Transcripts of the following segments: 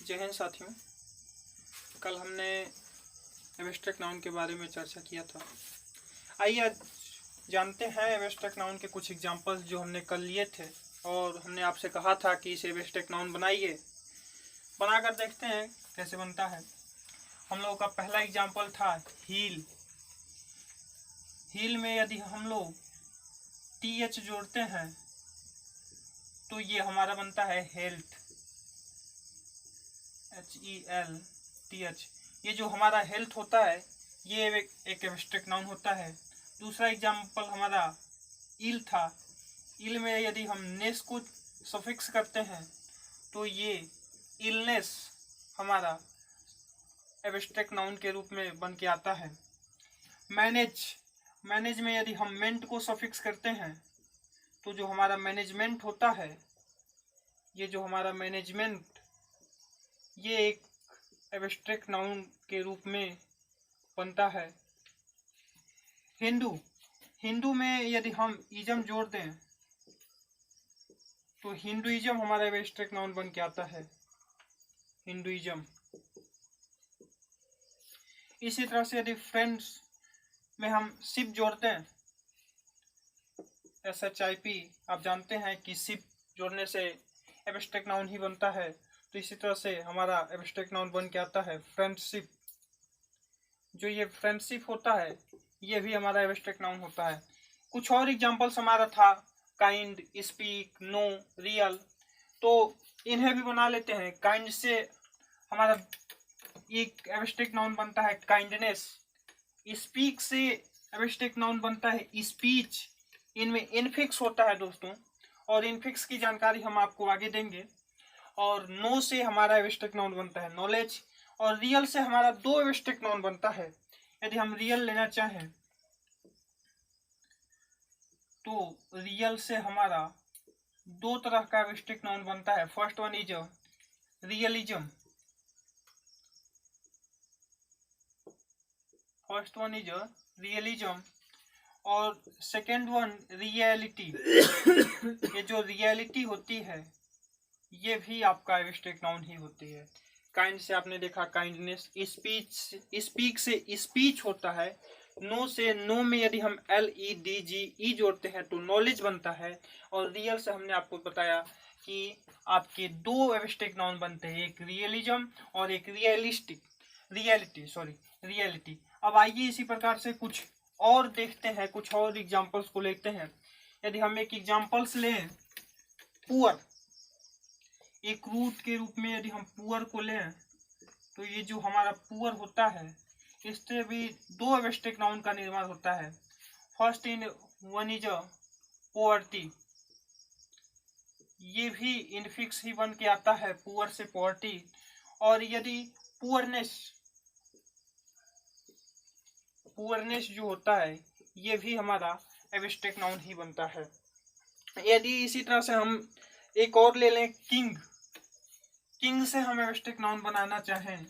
जय हिंद साथियों। कल हमने एब्स्ट्रैक्ट नाउन के बारे में चर्चा किया था। आइए आज जानते हैं एब्स्ट्रैक्ट नाउन के कुछ एग्जांपल्स जो हमने कल लिए थे और हमने आपसे कहा था कि इसे एब्स्ट्रैक्ट नाउन बनाइए। बनाकर देखते हैं कैसे बनता है। हम लोगों का पहला एग्जांपल था हील। हील में यदि हम लोग TH जोड़ते हैं तो ये हमारा बनता है हेल्थ, HELTH। ये जो हमारा हेल्थ होता है ये एक एब्स्ट्रैक्ट नाउन होता है। दूसरा एग्जाम्पल हमारा इल था। इल में यदि हम नेस को सफिक्स करते हैं तो ये इलनेस हमारा एब्स्ट्रैक्ट नाउन के रूप में बन के आता है। मैनेज में यदि हम मेंट को सफिक्स करते हैं तो जो हमारा मैनेजमेंट होता है, ये जो हमारा मैनेजमेंट, ये एक एब्स्ट्रैक्ट नाउन के रूप में बनता है। हिंदू में यदि हम इज्म जोड़ दें तो हिंदुइज्म हमारा एब्स्ट्रैक्ट नाउन बन के आता है, हिंदुइज्म। इसी तरह से यदि फ्रेंड्स में हम शिप जोड़ते हैं, SHIP, आप जानते हैं कि शिप जोड़ने से एब्स्ट्रैक्ट नाउन ही बनता है। तो इसी तरह से हमारा एब्स्ट्रैक्ट नाउन बन के आता है फ्रेंडशिप। जो ये फ्रेंडशिप होता है ये भी हमारा एब्स्ट्रैक्ट नाउन होता है। कुछ और एग्जांपल्स हमारा था काइंड, स्पीक, नो, रियल। तो इन्हें भी बना लेते हैं। काइंड से हमारा एक एब्स्ट्रैक्ट नाउन बनता है काइंडनेस। स्पीक से एब्स्ट्रैक्ट नाउन बनता है स्पीच। इनमें इनफिक्स होता है दोस्तों, और इनफिक्स की जानकारी हम आपको आगे देंगे। और नो से हमारा एब्स्ट्रैक्ट नाउन बनता है नॉलेज। और रियल से हमारा दो एब्स्ट्रैक्ट नाउन बनता है। यदि हम रियल लेना चाहें तो रियल से हमारा दो तरह का एब्स्ट्रैक्ट नाउन बनता है। फर्स्ट वन इज रियलिज्म, और सेकेंड वन रियलिटी। ये जो रियलिटी होती है ये भी आपका एब्स्ट्रैक्ट नाउन ही होती है। काइंड से आपने देखा काइंडनेस। स्पीक से स्पीच होता है। नो से नो में यदि हम LEDGE जोड़ते हैं तो नॉलेज बनता है। और रियल से हमने आपको बताया कि आपके दो एब्स्ट्रैक्ट नाउन बनते हैं, एक रियलिज्म और एक रियलिटी। अब आइए इसी प्रकार से कुछ और देखते हैं, कुछ और एग्जांपल्स को लेते हैं। यदि हम एक एग्जांपल्स लें पुअर, एक रूट के रूप में यदि हम पुअर को लें तो ये जो हमारा पुअर होता है इससे भी दो एब्स्ट्रैक्ट नाउन का निर्माण होता है। First one is poverty. ये भी इनफिक्स ही बन के आता है पुअर से पॉवर्टी। और यदि पुअरनेस जो होता है ये भी हमारा एब्स्ट्रैक्ट नाउन ही बनता है। यदि इसी तरह से हम एक और ले लें किंग से हम एब्स्ट्रैक्ट नाउन बनाना चाहें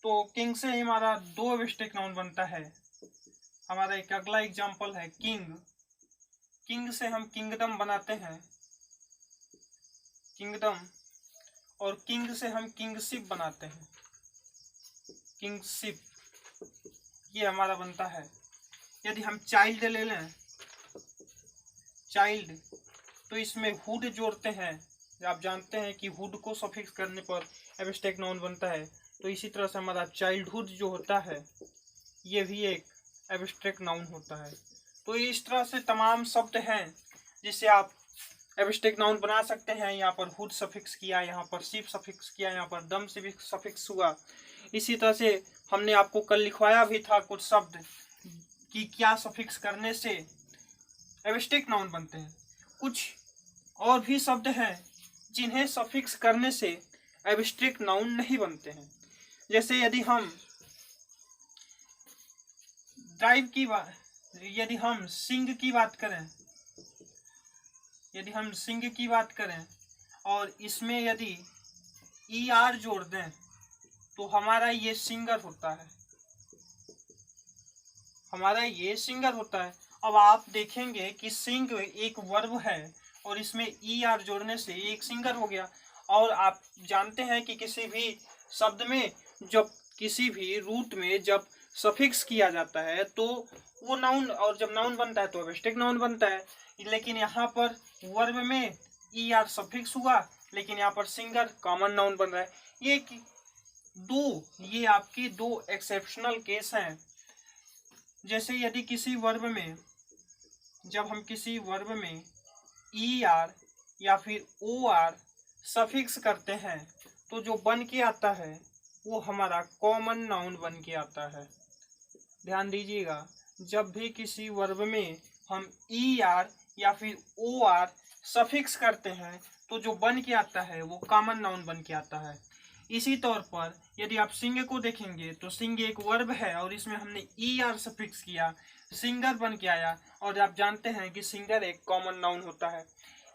तो किंग से ही हमारा दो एब्स्ट्रैक्ट नाउन बनता है। हमारा एक अगला एग्जांपल है किंग से हम किंगडम बनाते हैं, किंगडम। और किंग से हम किंगशिप बनाते हैं, किंगशिप। ये हमारा बनता है। यदि हम चाइल्ड ले लें, चाइल्ड, तो इसमें हुड जोड़ते हैं। आप जानते हैं कि हुड को सफिक्स करने पर एब्स्ट्रैक्ट नाउन बनता है। तो इसी तरह से हमारा चाइल्डहुड जो होता है ये भी एक एब्स्ट्रैक्ट नाउन होता है। तो इस तरह से तमाम शब्द हैं जिससे आप एब्स्ट्रैक्ट नाउन बना सकते हैं। यहाँ पर हुड सफिक्स किया, यहाँ पर शिप सफिक्स किया, यहाँ पर दम सफिक्स हुआ। इसी तरह से हमने आपको कल लिखवाया भी था कुछ शब्द कि क्या सफिक्स करने से एब्स्ट्रैक्ट नाउन बनते हैं। कुछ और भी शब्द हैं जिन्हें सफिक्स करने से एब्स्ट्रैक्ट नाउन नहीं बनते हैं। जैसे यदि हम ड्राइव की बात, यदि हम सिंग की बात करें और इसमें यदि ER जोड़ दें तो हमारा ये सिंगर होता है, अब आप देखेंगे कि सिंग एक वर्ब है और इसमें ER जोड़ने से एक सिंगर हो गया। और आप जानते हैं कि किसी भी शब्द में जब किसी भी रूट में जब सफिक्स किया जाता है तो वो नाउन, और जब नाउन बनता है तो एब्स्ट्रैक्ट नाउन बनता है। लेकिन यहाँ पर वर्ब में ई आर सफिक्स हुआ, लेकिन यहाँ पर सिंगल कॉमन नाउन बन रहा है। ये आपके दो एक्सेप्शनल केस हैं। जैसे यदि किसी वर्ब में, जब हम किसी वर्ब में ई आर या फिर ओ आर सफिक्स करते हैं तो जो बन के आता है वो हमारा कॉमन नाउन बन के आता है। ध्यान दीजिएगा, जब भी किसी वर्ब में हम ई आर या फिर ओ आर सफिक्स करते हैं तो जो बन के आता है वो कॉमन नाउन बन के आता है। इसी तौर पर यदि आप सिंह को देखेंगे तो सिंह एक वर्ब है और इसमें हमने ई आर सफिक्स किया, सिंगर बन के आया, और आप जानते हैं कि सिंगर एक कॉमन नाउन होता है।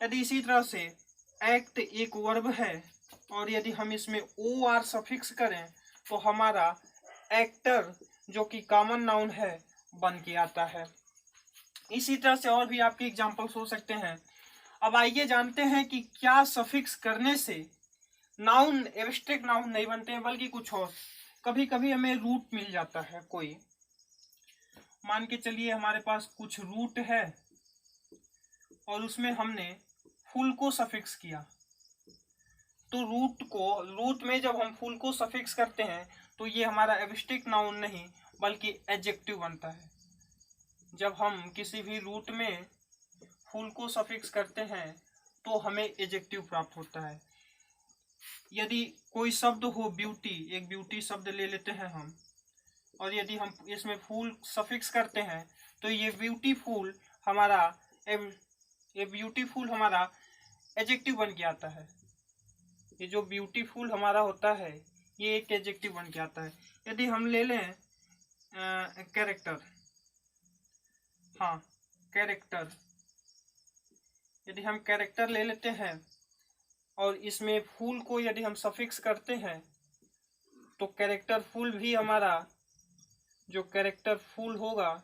यदि इसी तरह से एक्ट एक वर्ब है और यदि हम इसमें ओ आर सफिक्स करें तो हमारा एक्टर जो कि कॉमन नाउन है बन के आता है। इसी तरह से और भी आपके एग्जांपल्स हो सकते हैं। अब आइए जानते हैं कि क्या सफिक्स करने से नाउन एब्स्ट्रैक्ट नाउन नहीं बनते हैं बल्कि कुछ और। कभी कभी हमें रूट मिल जाता है कोई, मान के चलिए हमारे पास कुछ रूट है और उसमें हमने फुल को सफिक्स किया, तो रूट में जब हम फुल को सफिक्स करते हैं तो ये हमारा एब्स्ट्रैक्ट नाउन नहीं बल्कि एडजेक्टिव बनता है। जब हम किसी भी रूट में फुल को सफिक्स करते हैं तो हमें एडजेक्टिव प्राप्त होता है। यदि कोई शब्द हो ब्यूटी, एक ब्यूटी शब्द ले लेते हैं हम, और यदि हम इसमें फूल सफिक्स करते हैं तो ये ब्यूटीफुल हमारा एडजेक्टिव बन के आता है। ये जो ब्यूटीफुल हमारा होता है ये एक एडजेक्टिव बन के आता है। यदि हम ले लें कैरेक्टर, कैरेक्टर, यदि हम कैरेक्टर ले लेते हैं और इसमें फूल को यदि हम सफिक्स करते हैं तो कैरेक्टरफुल भी हमारा जो कैरेक्टरफुल होगा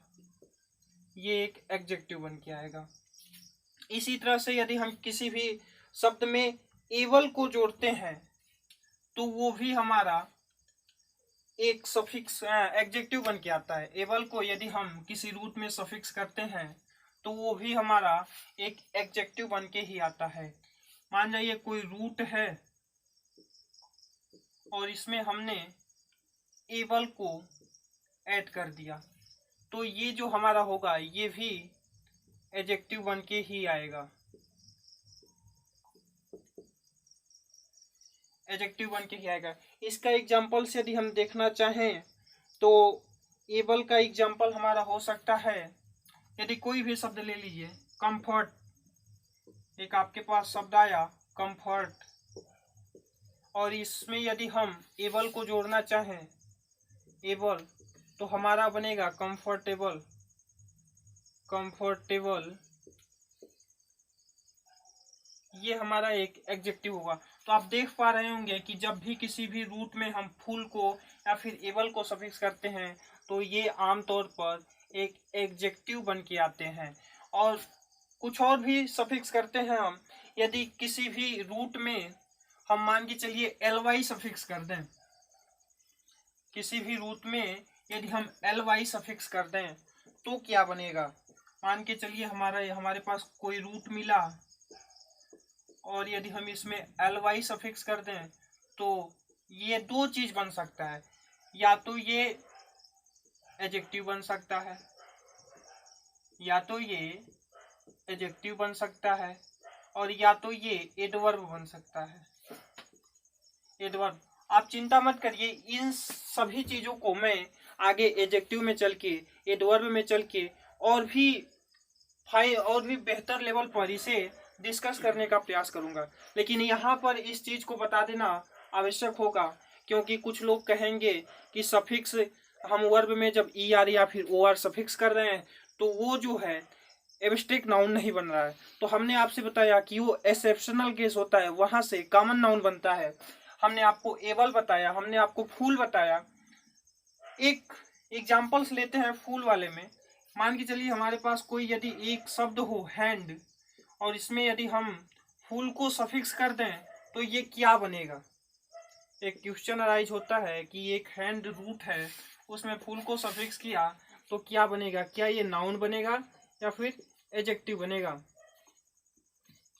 ये एक एडजेक्टिव बन के आएगा। इसी तरह से यदि हम किसी भी शब्द में एबल को जोड़ते हैं तो वो भी हमारा एक सफिक्स एडजेक्टिव बन के आता है। एबल को यदि हम किसी रूट में सफिक्स करते हैं तो वो भी हमारा एक एडजेक्टिव बन के ही आता है। मान जाइए कोई रूट है और इसमें हमने एबल को ऐड कर दिया तो ये जो हमारा होगा ये भी एडजेक्टिव बन के ही आएगा, एडजेक्टिव बन के ही आएगा। इसका एग्जाम्पल्स यदि हम देखना चाहें तो एबल का एग्जाम्पल हमारा हो सकता है, यदि कोई भी शब्द ले लीजिए, कंफर्ट, एक आपके पास शब्द आया कंफर्ट, और इसमें यदि हम एबल को जोड़ना चाहें एबल तो हमारा बनेगा कंफर्टेबल, कंफर्टेबल, ये हमारा एक एडजेक्टिव होगा। तो आप देख पा रहे होंगे कि जब भी किसी भी रूट में हम फुल को या फिर एबल को सफिक्स करते हैं तो ये आमतौर पर एक एडजेक्टिव बन के आते हैं। और कुछ और भी सफिक्स करते हैं हम, यदि किसी भी रूट में हम मान के चलिए एल वाई सफिक्स कर दें, किसी भी रूट में यदि हम एल वाई सफिक्स कर दें तो क्या बनेगा। मान के चलिए हमारे पास कोई रूट मिला और यदि हम इसमें एल वाई सफिक्स कर दें तो ये दो चीज बन सकता है, या तो ये एडजेक्टिव बन सकता है या तो ये एडजेक्टिव बन सकता है और या तो ये एडवर्ब बन सकता है, एडवर्ब। आप चिंता मत करिए, इन सभी चीजों को मैं आगे एडजेक्टिव में चल के, एडवर्ब में चल के और भी बेहतर लेवल पर इसे डिस्कस करने का प्रयास करूंगा। लेकिन यहाँ पर इस चीज को बता देना आवश्यक होगा क्योंकि कुछ लोग कहेंगे कि सफिक्स हम वर्ब में जब ई आर या फिर ओ आर सफिक्स कर रहे हैं तो वो जो है एब्स्ट्रैक्ट नाउन नहीं बन रहा है। तो हमने आपसे बताया कि वो एक्सेप्शनल केस होता है, वहां से कॉमन नाउन बनता है। हमने आपको एबल बताया, हमने आपको फूल बताया। एक एग्जाम्पल्स लेते हैं फूल वाले में। मान के चलिए हमारे पास कोई यदि एक शब्द हो हैंड और इसमें यदि हम फूल को सफिक्स कर दें तो ये क्या बनेगा। एक क्वेश्चन अराइज होता है कि एक हैंड रूट है, उसमें फूल को सफिक्स किया तो क्या बनेगा, क्या ये नाउन बनेगा या फिर एडजेक्टिव बनेगा,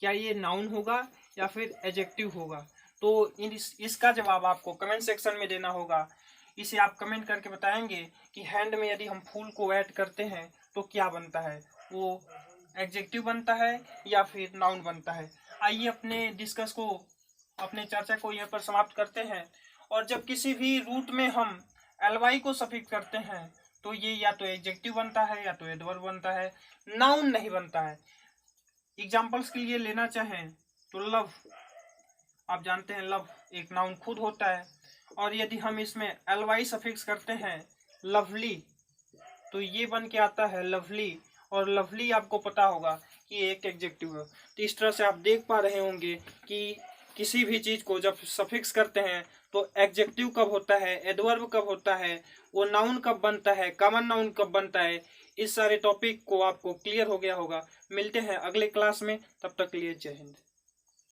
क्या ये नाउन होगा या फिर एडजेक्टिव होगा। तो इसका जवाब आपको कमेंट सेक्शन में देना होगा। इसे आप कमेंट करके बताएंगे कि हैंड में यदि हम फूल को ऐड करते हैं तो क्या बनता है, वो एडजेक्टिव बनता है या फिर नाउन बनता है। आइए अपने चर्चा को यहाँ पर समाप्त करते हैं। और जब किसी भी रूट में हम एलवाई को सफिक्स करते हैं तो ये या तो एडजेक्टिव बनता है या तो एडवर्ब बनता है, नाउन नहीं बनता है। एग्जाम्पल्स के लिए लेना चाहें तो लव, आप जानते हैं लव एक नाउन खुद होता है, और यदि हम इसमें एलवाई सफिक्स करते हैं लवली तो ये बन के आता है लवली, और लवली आपको पता होगा कि एक एडजेक्टिव है। तो इस तरह से आप देख पा रहे होंगे कि किसी भी चीज को जब सफिक्स करते हैं तो एडजेक्टिव कब होता है, एडवर्ब कब होता है, वो नाउन कब बनता है, कॉमन नाउन कब बनता है। इस सारे टॉपिक को आपको क्लियर हो गया होगा। मिलते हैं अगले क्लास में, तब तक के लिए जय हिंद।